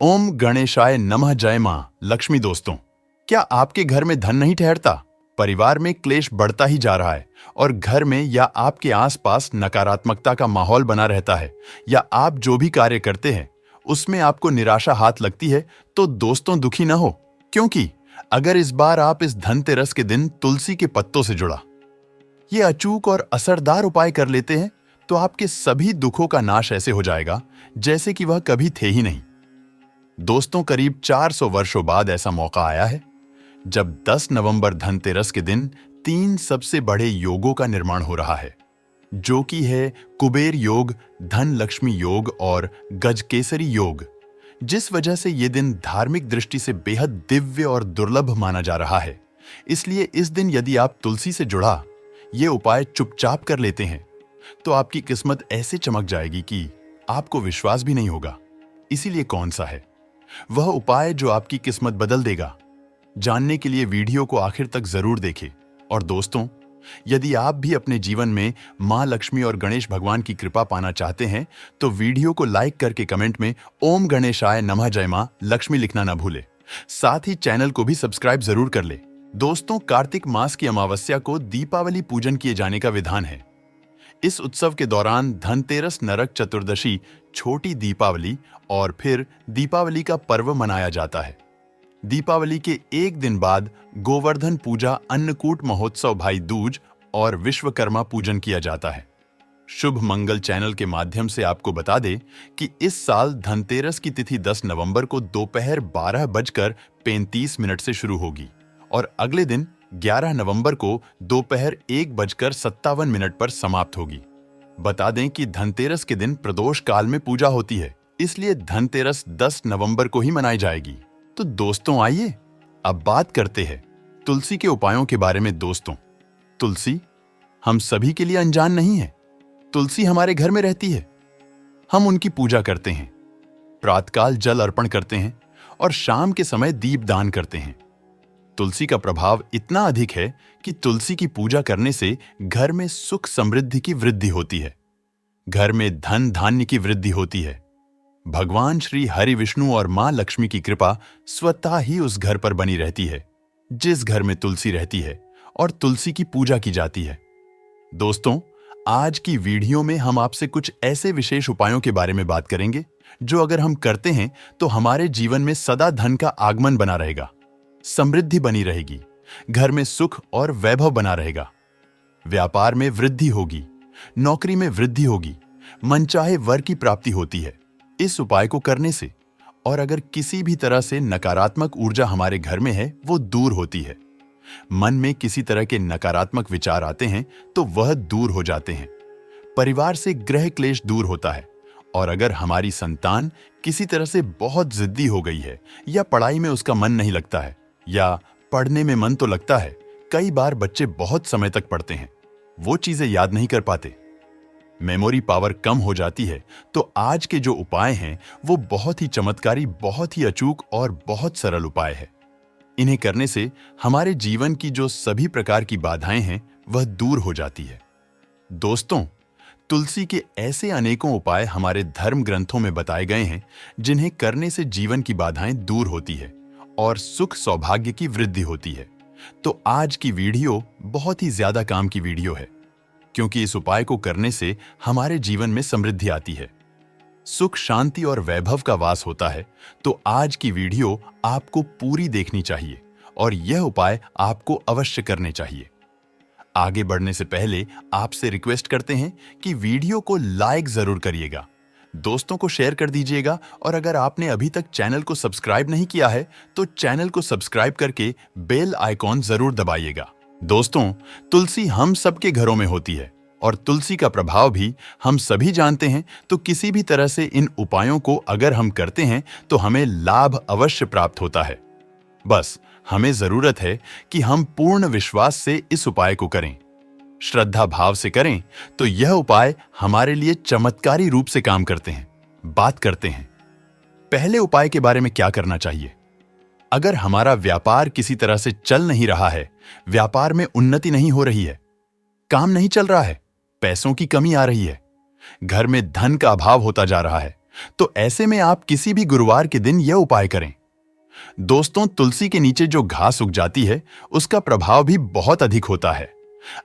ओम गणेशाय नमः। जय मां लक्ष्मी। दोस्तों, क्या आपके घर में धन नहीं ठहरता? परिवार में क्लेश बढ़ता ही जा रहा है और घर में या आपके आसपास नकारात्मकता का माहौल बना रहता है, या आप जो भी कार्य करते हैं उसमें आपको निराशा हाथ लगती है, तो दोस्तों दुखी न हो, क्योंकि अगर इस बार आप इस धनतेरस के दिन तुलसी के पत्तों से जुड़ा ये अचूक और असरदार उपाय कर लेते हैं, तो आपके सभी दुखों का नाश ऐसे हो जाएगा जैसे कि वह कभी थे ही नहीं। दोस्तों, करीब 400 वर्षों बाद ऐसा मौका आया है जब 10 नवंबर धनतेरस के दिन 3 सबसे बड़े योगों का निर्माण हो रहा है, जो कि है कुबेर योग, धन लक्ष्मी योग और गजकेसरी योग। जिस वजह से ये दिन धार्मिक दृष्टि से बेहद दिव्य और दुर्लभ माना जा रहा है, इसलिए इस दिन यदि आप तुलसी से जुड़ा ये उपाय चुपचाप कर लेते हैं तो आपकी किस्मत ऐसे चमक जाएगी कि आपको विश्वास भी नहीं होगा। इसीलिए कौन सा है वह उपाय जो आपकी किस्मत बदल देगा? जानने के लिए वीडियो को आखिर तक जरूर देखें। और दोस्तों, यदि आप भी अपने जीवन में मां लक्ष्मी और गणेश भगवान की कृपा पाना चाहते हैं तो वीडियो को लाइक करके कमेंट में ओम गणेशाय नमः जय मां लक्ष्मी लिखना ना भूले। साथ ही चैनल को भी सब्सक्राइब जरूर कर ले। दोस्तों, कार्तिक मास की अमावस्या को दीपावली पूजन किए जाने का विधान है। इस उत्सव के दौरान धनतेरस, नरक चतुर्दशी, छोटी दीपावली और फिर दीपावली का पर्व मनाया जाता है। दीपावली के एक दिन बाद गोवर्धन पूजा, अन्नकूट महोत्सव, भाई दूज और विश्वकर्मा पूजन किया जाता है। शुभ मंगल चैनल के माध्यम से आपको बता दें कि इस साल धनतेरस की तिथि 10 नवंबर को दोपहर 12:35 से शुरू होगी और अगले दिन 11 नवंबर को दोपहर 1:57 पर समाप्त होगी। बता दें कि धनतेरस के दिन प्रदोष काल में पूजा होती है, इसलिए धनतेरस 10 नवंबर को ही मनाई जाएगी। तो दोस्तों, आइए अब बात करते हैं तुलसी के उपायों के बारे में। दोस्तों, तुलसी हम सभी के लिए अनजान नहीं है। तुलसी हमारे घर में रहती है। हम उनकी पूजा करते हैं, प्रातःकाल जल अर्पण करते हैं और शाम के समय दीप दान करते हैं। तुलसी का प्रभाव इतना अधिक है कि तुलसी की पूजा करने से घर में सुख समृद्धि की वृद्धि होती है, घर में धन धान्य की वृद्धि होती है। भगवान श्री हरि विष्णु और मां लक्ष्मी की कृपा स्वतः ही उस घर पर बनी रहती है जिस घर में तुलसी रहती है और तुलसी की पूजा की जाती है। दोस्तों, आज की वीडियो में हम आपसे कुछ ऐसे विशेष उपायों के बारे में बात करेंगे जो अगर हम करते हैं तो हमारे जीवन में सदा धन का आगमन बना रहेगा, समृद्धि बनी रहेगी, घर में सुख और वैभव बना रहेगा, व्यापार में वृद्धि होगी, नौकरी में वृद्धि होगी, मनचाहे वर की प्राप्ति होती है इस उपाय को करने से। और अगर किसी भी तरह से नकारात्मक ऊर्जा हमारे घर में है वो दूर होती है। मन में किसी तरह के नकारात्मक विचार आते हैं तो वह दूर हो जाते हैं। परिवार से ग्रह क्लेश दूर होता है। और अगर हमारी संतान किसी तरह से बहुत जिद्दी हो गई है या पढ़ाई में उसका मन नहीं लगता है, या पढ़ने में मन तो लगता है, कई बार बच्चे बहुत समय तक पढ़ते हैं, वो चीजें याद नहीं कर पाते, मेमोरी पावर कम हो जाती है, तो आज के जो उपाय हैं वो बहुत ही चमत्कारी, बहुत ही अचूक और बहुत सरल उपाय है। इन्हें करने से हमारे जीवन की जो सभी प्रकार की बाधाएं हैं वह दूर हो जाती है। दोस्तों, तुलसी के ऐसे अनेकों उपाय हमारे धर्म ग्रंथों में बताए गए हैं जिन्हें करने से जीवन की बाधाएं दूर होती है और सुख सौभाग्य की वृद्धि होती है। तो आज की वीडियो बहुत ही ज्यादा काम की वीडियो है, क्योंकि इस उपाय को करने से हमारे जीवन में समृद्धि आती है, सुख, शांति और वैभव का वास होता है। तो आज की वीडियो आपको पूरी देखनी चाहिए और यह उपाय आपको अवश्य करने चाहिए। आगे बढ़ने से पहले आपसे रिक्वेस्ट करते हैं कि वीडियो को लाइक जरूर करिएगा, दोस्तों को शेयर कर दीजिएगा, और अगर आपने अभी तक चैनल को सब्सक्राइब नहीं किया है तो चैनल को सब्सक्राइब करके बेल आइकॉन जरूर दबाइएगा। दोस्तों, तुलसी हम सबके घरों में होती है और तुलसी का प्रभाव भी हम सभी जानते हैं। तो किसी भी तरह से इन उपायों को अगर हम करते हैं तो हमें लाभ अवश्य प्राप्त होता है। बस हमें जरूरत है कि हम पूर्ण विश्वास से इस उपाय को करें, श्रद्धा भाव से करें, तो यह उपाय हमारे लिए चमत्कारी रूप से काम करते हैं। बात करते हैं पहले उपाय के बारे में। क्या करना चाहिए? अगर हमारा व्यापार किसी तरह से चल नहीं रहा है, व्यापार में उन्नति नहीं हो रही है, काम नहीं चल रहा है, पैसों की कमी आ रही है, घर में धन का अभाव होता जा रहा है, तो ऐसे में आप किसी भी गुरुवार के दिन यह उपाय करें। दोस्तों, तुलसी के नीचे जो घास उग जाती है उसका प्रभाव भी बहुत अधिक होता है।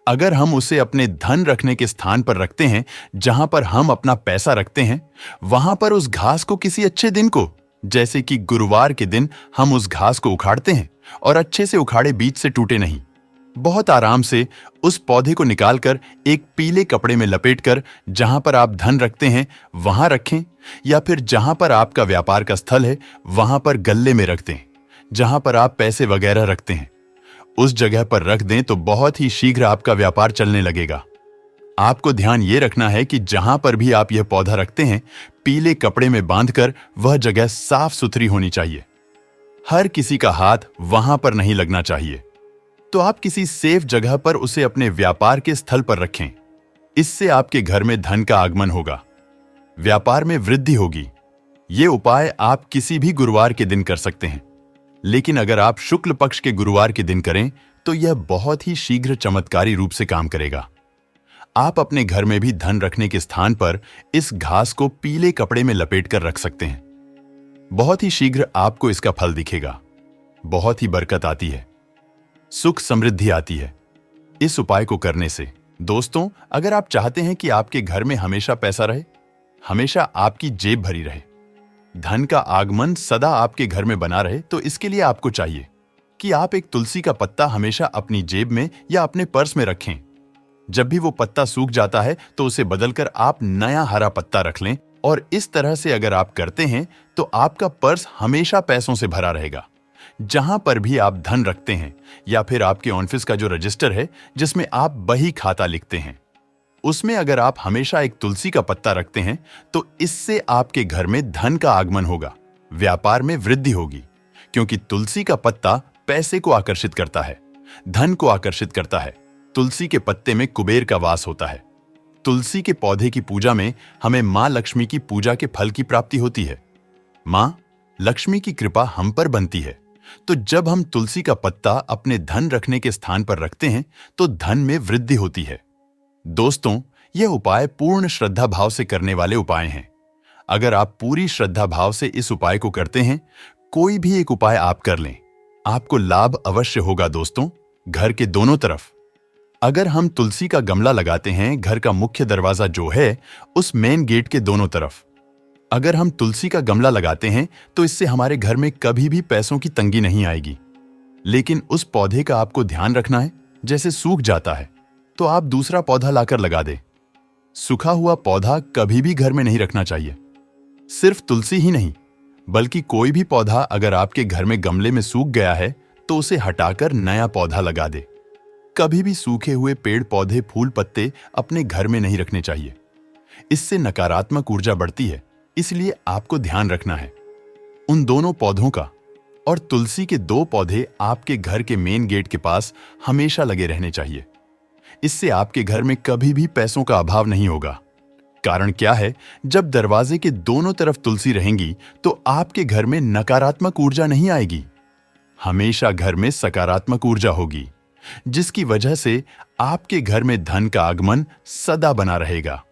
अगर हम उसे अपने धन रखने के स्थान पर रखते हैं, जहां पर हम अपना पैसा रखते हैं, वहां पर उस घास को किसी अच्छे दिन को, जैसे कि गुरुवार के दिन, हम उस घास को उखाड़ते हैं और अच्छे से उखाड़े बीच से टूटे नहीं, बहुत आराम से उस पौधे को निकालकर एक पीले कपड़े में लपेटकर जहां पर आप धन रखते हैं वहां रखें, या फिर जहां पर आपका व्यापार का स्थल है वहां पर गल्ले में रख दें, जहां पर आप पैसे वगैरह रखते हैं उस जगह पर रख दें तो बहुत ही शीघ्र आपका व्यापार चलने लगेगा। आपको ध्यान यह रखना है कि जहां पर भी आप यह पौधा रखते हैं, पीले कपड़े में बांधकर वह जगह साफ सुथरी होनी चाहिए। हर किसी का हाथ वहां पर नहीं लगना चाहिए। तो आप किसी सेफ जगह पर उसे अपने व्यापार के स्थल पर रखें। इससे आपके घर में धन का आगमन होगा, व्यापार में वृद्धि होगी। ये उपाय आप किसी भी गुरुवार के दिन कर सकते हैं, लेकिन अगर आप शुक्ल पक्ष के गुरुवार के दिन करें तो यह बहुत ही शीघ्र चमत्कारी रूप से काम करेगा। आप अपने घर में भी धन रखने के स्थान पर इस घास को पीले कपड़े में लपेट कर रख सकते हैं। बहुत ही शीघ्र आपको इसका फल दिखेगा। बहुत ही बरकत आती है, सुख समृद्धि आती है इस उपाय को करने से। दोस्तों, अगर आप चाहते हैं कि आपके घर में हमेशा पैसा रहे, हमेशा आपकी जेब भरी रहे, धन का आगमन सदा आपके घर में बना रहे, तो इसके लिए आपको चाहिए कि आप एक तुलसी का पत्ता हमेशा अपनी जेब में या अपने पर्स में रखें। जब भी वो पत्ता सूख जाता है तो उसे बदलकर आप नया हरा पत्ता रख लें, और इस तरह से अगर आप करते हैं तो आपका पर्स हमेशा पैसों से भरा रहेगा। जहां पर भी आप धन रखते हैं, या फिर आपके ऑफिस का जो रजिस्टर है जिसमें आप बही खाता लिखते हैं, उसमें अगर आप हमेशा एक तुलसी का पत्ता रखते हैं तो इससे आपके घर में धन का आगमन होगा, व्यापार में वृद्धि होगी। क्योंकि तुलसी का पत्ता पैसे को आकर्षित करता है, धन को आकर्षित करता है। तुलसी के पत्ते में कुबेर का वास होता है। तुलसी के पौधे की पूजा में हमें मां लक्ष्मी की पूजा के फल की प्राप्ति होती है। मां लक्ष्मी की कृपा हम पर बनती है। तो जब हम तुलसी का पत्ता अपने धन रखने के स्थान पर रखते हैं तो धन में वृद्धि होती है। दोस्तों, यह उपाय पूर्ण श्रद्धा भाव से करने वाले उपाय हैं। अगर आप पूरी श्रद्धा भाव से इस उपाय को करते हैं, कोई भी एक उपाय आप कर लें, आपको लाभ अवश्य होगा। दोस्तों, घर के दोनों तरफ अगर हम तुलसी का गमला लगाते हैं, घर का मुख्य दरवाजा जो है उस मेन गेट के दोनों तरफ अगर हम तुलसी का गमला लगाते हैं तो इससे हमारे घर में कभी भी पैसों की तंगी नहीं आएगी। लेकिन उस पौधे का आपको ध्यान रखना है, जैसे सूख जाता है तो आप दूसरा पौधा लाकर लगा दें। सूखा हुआ पौधा कभी भी घर में नहीं रखना चाहिए। सिर्फ तुलसी ही नहीं, बल्कि कोई भी पौधा अगर आपके घर में गमले में सूख गया है तो उसे हटाकर नया पौधा लगा दे। कभी भी सूखे हुए पेड़ पौधे, फूल पत्ते अपने घर में नहीं रखने चाहिए। इससे नकारात्मक ऊर्जा बढ़ती है, इसलिए आपको ध्यान रखना है। उन दोनों पौधों का और तुलसी के 2 पौधे आपके घर के मेन गेट के पास हमेशा लगे रहने चाहिए। इससे आपके घर में कभी भी पैसों का अभाव नहीं होगा। कारण क्या है, जब दरवाजे के दोनों तरफ तुलसी रहेंगी तो आपके घर में नकारात्मक ऊर्जा नहीं आएगी, हमेशा घर में सकारात्मक ऊर्जा होगी, जिसकी वजह से आपके घर में धन का आगमन सदा बना रहेगा।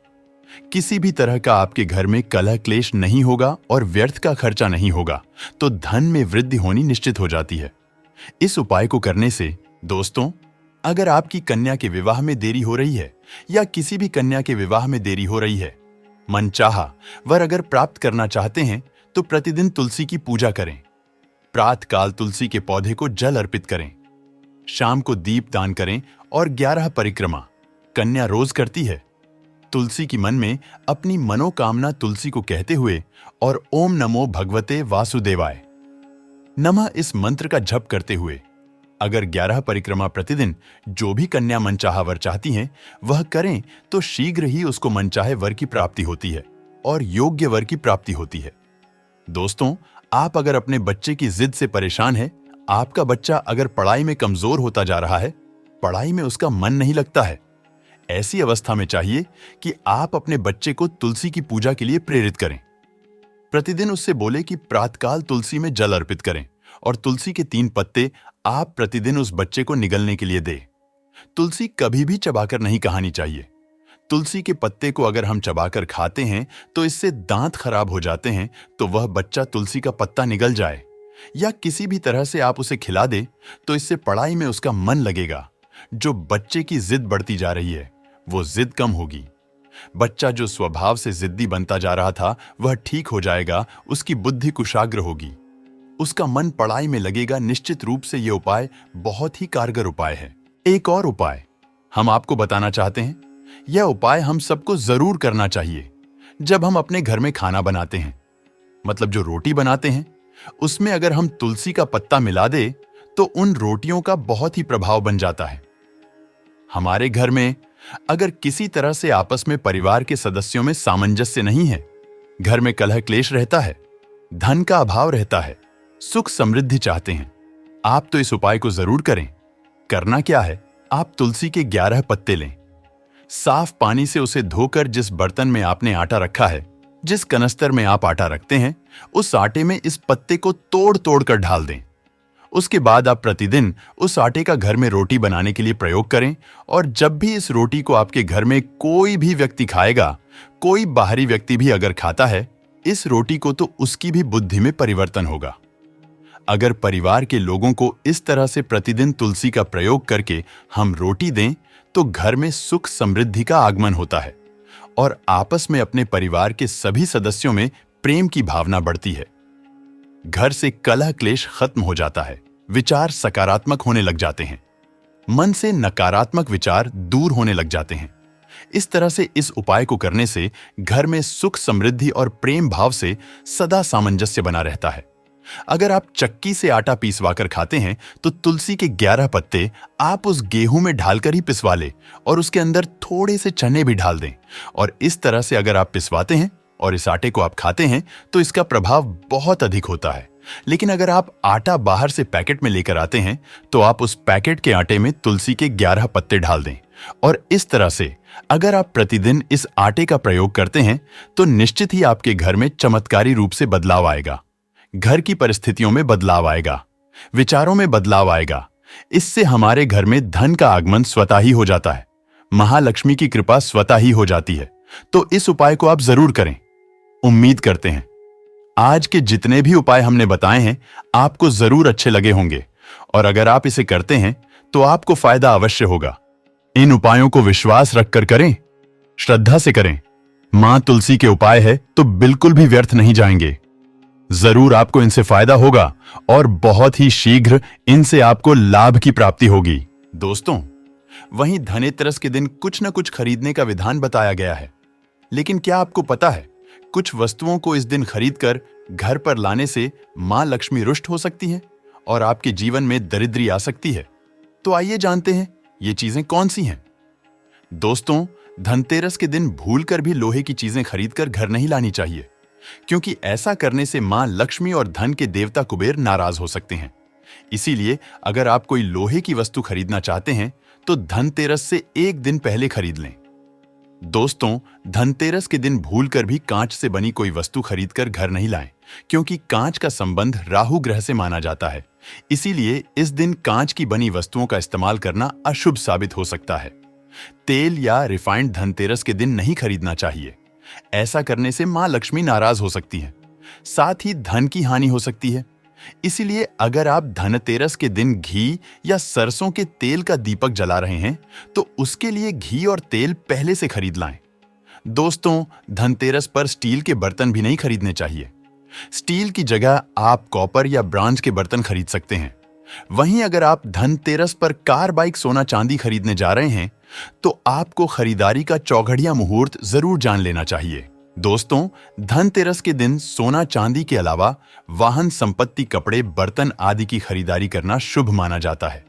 किसी भी तरह का आपके घर में कलह क्लेश नहीं होगा और व्यर्थ का खर्चा नहीं होगा, तो धन में वृद्धि होनी निश्चित हो जाती है। इस उपाय को करने से दोस्तों, अगर आपकी कन्या के विवाह में देरी हो रही है या किसी भी कन्या के विवाह में देरी हो रही है, मनचाहा वर अगर प्राप्त करना चाहते हैं तो प्रतिदिन तुलसी की पूजा करें। प्रातःकाल तुलसी के पौधे को जल अर्पित करें, शाम को दीप दान करें और 11 परिक्रमा कन्या रोज करती है। तुलसी की मन में अपनी मनोकामना तुलसी को कहते हुए और ओम नमो भगवते वासुदेवाय नमः इस मंत्र का जप करते हुए अगर 11 परिक्रमा प्रतिदिन जो भी कन्या मनचाहा वर चाहती हैं वह करें तो शीघ्र ही उसको मनचाहे वर की प्राप्ति होती है और योग्य वर की प्राप्ति होती है। दोस्तों, आप अगर अपने बच्चे की जिद से परेशान हैं, आपका बच्चा अगर पढ़ाई में कमजोर होता जा रहा है, पढ़ाई में उसका मन नहीं लगता है, ऐसी अवस्था में चाहिए कि आप अपने बच्चे को तुलसी की पूजा के लिए प्रेरित करें। प्रतिदिन उससे बोले कि प्रातःकाल तुलसी में जल अर्पित करें और तुलसी के 3 पत्ते आप प्रतिदिन उस बच्चे को निगलने के लिए दें। तुलसी कभी भी चबाकर नहीं कहानी चाहिए। तुलसी के पत्ते को अगर हम चबाकर खाते हैं तो इससे दांत खराब हो जाते हैं, तो वह बच्चा तुलसी का पत्ता निगल जाए या किसी भी तरह से आप उसे खिला दे तो इससे पढ़ाई में उसका मन लगेगा। जो बच्चे की जिद बढ़ती जा रही है वो जिद कम होगी। बच्चा जो स्वभाव से जिद्दी बनता जा रहा था वह ठीक हो जाएगा, उसकी बुद्धि कुशाग्र होगी, उसका मन पढ़ाई में लगेगा। निश्चित रूप से यह उपाय बहुत ही कारगर उपाय है। एक और उपाय हम आपको बताना चाहते हैं। यह उपाय हम सबको जरूर करना चाहिए जब हम अपने घर में खाना बनाते हैं, मतलब जो रोटी बनाते हैं उसमें अगर हम तुलसी का पत्ता मिला दे तो उन रोटियों का बहुत ही प्रभाव बन जाता है। हमारे घर में अगर किसी तरह से आपस में परिवार के सदस्यों में सामंजस्य नहीं है, घर में कलह क्लेश रहता है, धन का अभाव रहता है, सुख समृद्धि चाहते हैं, आप तो इस उपाय को जरूर करें। करना क्या है, आप तुलसी के 11 पत्ते लें, साफ पानी से उसे धोकर जिस बर्तन में आपने आटा रखा है, जिस कनस्तर में आप आटा रखते हैं, उस आटे में इस पत्ते को तोड़ तोड़ कर ढाल दें। उसके बाद आप प्रतिदिन उस आटे का घर में रोटी बनाने के लिए प्रयोग करें और जब भी इस रोटी को आपके घर में कोई भी व्यक्ति खाएगा, कोई बाहरी व्यक्ति भी अगर खाता है इस रोटी को, तो उसकी भी बुद्धि में परिवर्तन होगा। अगर परिवार के लोगों को इस तरह से प्रतिदिन तुलसी का प्रयोग करके हम रोटी दें तो घर में सुख समृद्धि का आगमन होता है और आपस में अपने परिवार के सभी सदस्यों में प्रेम की भावना बढ़ती है। घर से कलह क्लेश खत्म हो जाता है, विचार सकारात्मक होने लग जाते हैं, मन से नकारात्मक विचार दूर होने लग जाते हैं। इस तरह से इस उपाय को करने से घर में सुख समृद्धि और प्रेम भाव से सदा सामंजस्य बना रहता है। अगर आप चक्की से आटा पीसवाकर खाते हैं तो तुलसी के 11 पत्ते आप उस गेहूं में ढालकर ही पिसवा ले और उसके अंदर थोड़े से चने भी डाल दें और इस तरह से अगर आप पिसवाते हैं और इस आटे को आप खाते हैं तो इसका प्रभाव बहुत अधिक होता है। लेकिन अगर आप आटा बाहर से पैकेट में लेकर आते हैं तो आप उस पैकेट के आटे में तुलसी के 11 पत्ते डाल दें और इस तरह से अगर आप प्रतिदिन इस आटे का प्रयोग करते हैं तो निश्चित ही आपके घर में चमत्कारी रूप से बदलाव आएगा। घर की परिस्थितियों में बदलाव आएगा, विचारों में बदलाव आएगा। इससे हमारे घर में धन का आगमन स्वतः ही हो जाता है, महालक्ष्मी की कृपा स्वतः ही हो जाती है। तो इस उपाय को आप जरूर करें। उम्मीद करते हैं आज के जितने भी उपाय हमने बताए हैं आपको जरूर अच्छे लगे होंगे और अगर आप इसे करते हैं तो आपको फायदा अवश्य होगा। इन उपायों को विश्वास रखकर करें, श्रद्धा से करें। मां तुलसी के उपाय है तो बिल्कुल भी व्यर्थ नहीं जाएंगे। जरूर आपको इनसे फायदा होगा और बहुत ही शीघ्र इनसे आपको लाभ की प्राप्ति होगी। दोस्तों, वहीं धनतेरस के दिन कुछ न कुछ खरीदने का विधान बताया गया है, लेकिन क्या आपको पता है कुछ वस्तुओं को इस दिन खरीदकर घर पर लाने से मां लक्ष्मी रुष्ट हो सकती हैं और आपके जीवन में दरिद्री आ सकती है। तो आइए जानते हैं ये चीजें कौन सी हैं। दोस्तों, धनतेरस के दिन भूलकर भी लोहे की चीजें खरीदकर घर नहीं लानी चाहिए, क्योंकि ऐसा करने से मां लक्ष्मी और धन के देवता कुबेर नाराज हो सकते हैं। इसीलिए अगर आप कोई लोहे की वस्तु खरीदना चाहते हैं तो धनतेरस से एक दिन पहले खरीद लें। दोस्तों, धनतेरस के दिन भूलकर भी कांच से बनी कोई वस्तु खरीदकर घर नहीं लाएं, क्योंकि कांच का संबंध राहु ग्रह से माना जाता है। इसीलिए इस दिन कांच की बनी वस्तुओं का इस्तेमाल करना अशुभ साबित हो सकता है। तेल या रिफाइंड धनतेरस के दिन नहीं खरीदना चाहिए। ऐसा करने से मां लक्ष्मी नाराज हो सकती है, साथ ही धन की हानि हो सकती है। इसीलिए अगर आप धनतेरस के दिन घी या सरसों के तेल का दीपक जला रहे हैं तो उसके लिए घी और तेल पहले से खरीद लाएं। दोस्तों, धनतेरस पर स्टील के बर्तन भी नहीं खरीदने चाहिए। स्टील की जगह आप कॉपर या ब्रॉन्ज के बर्तन खरीद सकते हैं। वहीं अगर आप धनतेरस पर कार, बाइक, सोना, चांदी खरीदने जा रहे हैं तो आपको खरीदारी का चौघड़िया मुहूर्त जरूर जान लेना चाहिए। दोस्तों, धनतेरस के दिन सोना चांदी के अलावा वाहन, संपत्ति, कपड़े, बर्तन आदि की खरीदारी करना शुभ माना जाता है।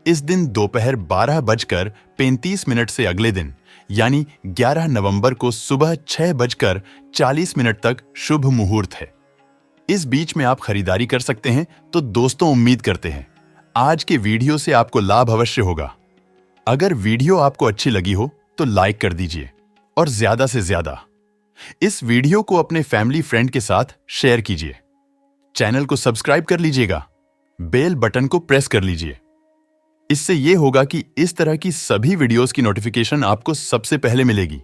इस दिन दोपहर 12:35 से अगले दिन यानी 11 नवंबर को सुबह 6:40 तक शुभ मुहूर्त है। इस बीच में आप खरीदारी कर सकते हैं। तो दोस्तों, उम्मीद करते हैं आज के वीडियो से आपको लाभ अवश्य होगा। अगर वीडियो आपको अच्छी लगी हो तो लाइक कर दीजिए और ज्यादा से ज्यादा इस वीडियो को अपने फैमिली फ्रेंड के साथ शेयर कीजिए। चैनल को सब्सक्राइब कर लीजिएगा, बेल बटन को प्रेस कर लीजिए इससे ये होगा कि इस तरह की सभी वीडियोस की नोटिफिकेशन आपको सबसे पहले मिलेगी।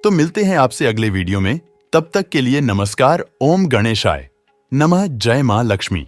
तो मिलते हैं आपसे अगले वीडियो में। तब तक के लिए नमस्कार। ओम गणेशाय नमः। जय मां लक्ष्मी।